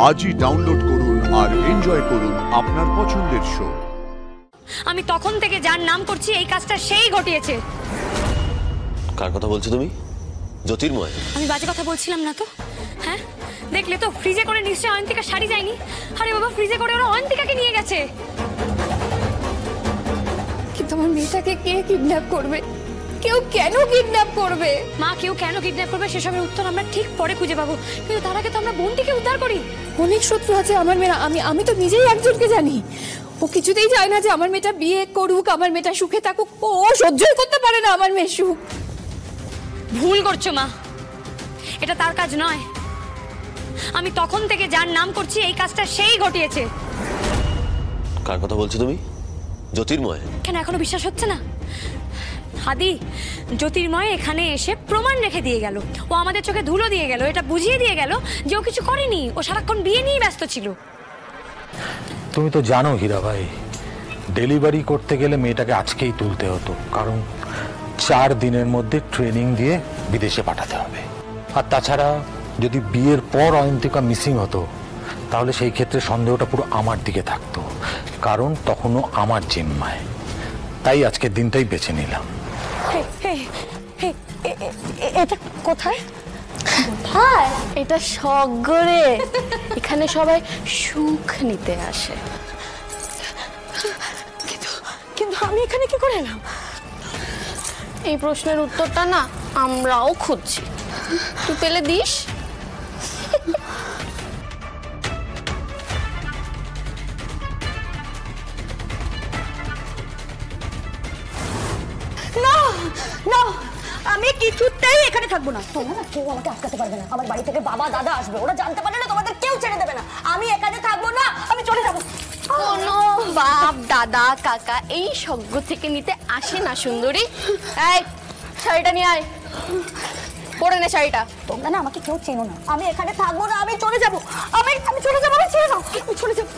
আজই ডাউনলোড করুন আর এনজয় করুন আপনার পছন্দের শো। আমি তখন থেকে যার নাম করছি এই কাজটা সেই ঘটিয়েছে। কার কথা বলছো তুমি? জ্যোতির্ময়? আমি বাজে কথা বলছিলাম না তো? হ্যাঁ, দেখলে তো ফ্রিজে করে নিশ্চয়ই অয়ন্তিকা শাড়ি যায়নি। আরে বাবা, ফ্রিজে করে ওরা অয়ন্তিকাকে নিয়ে গেছে। কিন্তু আমার মেয়েটাকে কে কিডন্যাপ করবে? কেউ কেন কিডন্যাপ করবে? মা, কেউ কেন কিডন্যাপ করবে সেসবের উত্তর আমরা ঠিক পরে খুঁজে পাবো, কিন্তু তার আগে তো আমরা বোনটিকে উদ্ধার করি। অনেক শত্রু আছে আমার মেয়ের। আমি তো নিজেই একজনকে জানি। ও কিছুতেই চায় না যে আমার মেয়েটা বিয়ে করুক, আমার মেয়েটা সুখে থাকুক। ও সহ্যই করতে পারে না আমার মেয়ের সুখ। ভুল করছো মা, এটা তার কাজ নয়। আমি তখন থেকে যার নাম করছি এই কাজটা সেই ঘটিয়েছে। কার কথা বলছো তুমি? জ্যোতির্ময়? কেন এখনো বিশ্বাস হচ্ছে না? হাদি, জ্যোতির্ময় এখানে এসে প্রমাণ রেখে দিয়ে গেল। ও আমাদের চোখে ধুলো দিয়ে গেল, এটা বুঝিয়ে দিয়ে গেল যে ও কিছু করেনি। ও সারাক্ষণ বিয়ে নিয়ে ব্যস্ত ছিল। তুমি তো জানো হীরা ভাই, ডেলিভারি করতে গেলে মেয়েটাকে আজকেই তুলতে হতো, কারণ 4 দিনের মধ্যে ট্রেনিং দিয়ে বিদেশে পাঠাতে হবে। আর তাছাড়া যদি বিয়ের পর অয়ন্তিকা মিসিং হতো তাহলে সেই ক্ষেত্রে সন্দেহটা পুরো আমার দিকে থাকতো, কারণ তখনও আমার জিম্মায়। তাই আজকের দিনটাই বেছে নিলাম। এটা কোথায়? কোথায়? এটা স্বর্গরে। এখানে সবাই সুখ নিতে আসে। কিন্তু আমি এখানে কি করে এলাম? এই প্রশ্নের উত্তরটা না আমরাও খুঁজছি। তুই পেলে দিস। না না, আমি কিছুতেই এখানে থাকবো না। তোমরা না কেউ আমাকে আটকাতে পারবে না। আমার বাড়ি থেকে বাবা দাদা আসবে, ওরা জানতে পারলে না তোমাদের কেউ ছেড়ে দেবে না। আমি এখানে থাকবো না, আমি চলে যাবো। কোনো বাপ দাদা কাকা এই স্বর্গ থেকে নিতে আসে না সুন্দরী। এই শাড়িটা নিয়ে আয়, পরে নে শাড়িটা। তোমরা না আমাকে কেউ চেনো না। আমি এখানে থাকবো না, আমি চলে যাবো। আমি চলে যাবো। আমি ছেড়ে দাও, আমি চলে যাবো।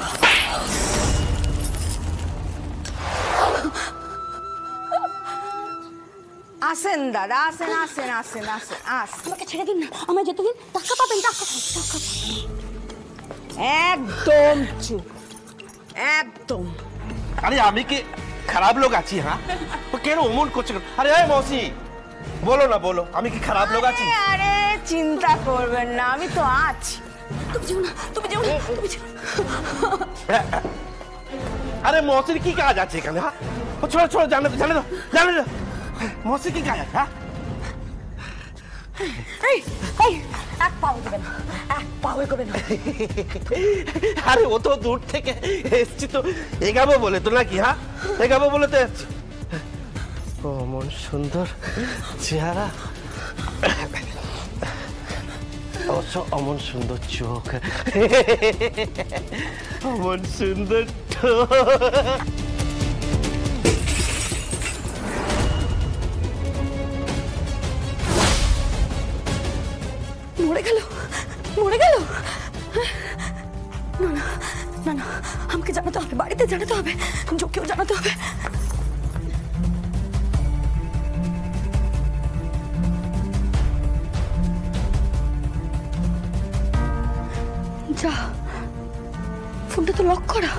আসেন দাদা, আসেন আসেন আসেন আসেন আসেন। আমাকে ছেড়ে দিন না, আমায় যেতে দিন। টাকা পাবেন, টাকা। একদম চুপ, একদম। আরে আমি কি খারাপ লোক আছি? হ্যাঁ, কেন অমন করছে? আরে মৌসি, বলো না, বলো আমি কি খারাপ লোক আছি? আরে চিন্তা করবেন না, আমি তো আছি। তুমি যেও না, তুমি যেও না, তুমি যেও না। আরে মৌসির কি কাজ আছে এখানে? হ্যাঁ, ছোড়ো ছোড়ো, জানে তো মৌসির কি কাজ আছে? হ্যাঁ, এক পাও দেবেন, এক পাও করবেন। আরে ও তো দূর থেকে এসছি, তো এগাবো বলে তো নাকি? হ্যাঁ, এগাবো বলে তো এসছি। ও মন সুন্দর চেহারা, অবশ্য অমন সুন্দর চোখ, অমন সুন্দর ঠোঁট। মরে গেল, মরে গেল। না না না না, আমাকে জানাতে হবে, বাড়িতে জানাতে হবে, কেউ জানাতে হবে। যা, ফোনটা তো লক করা।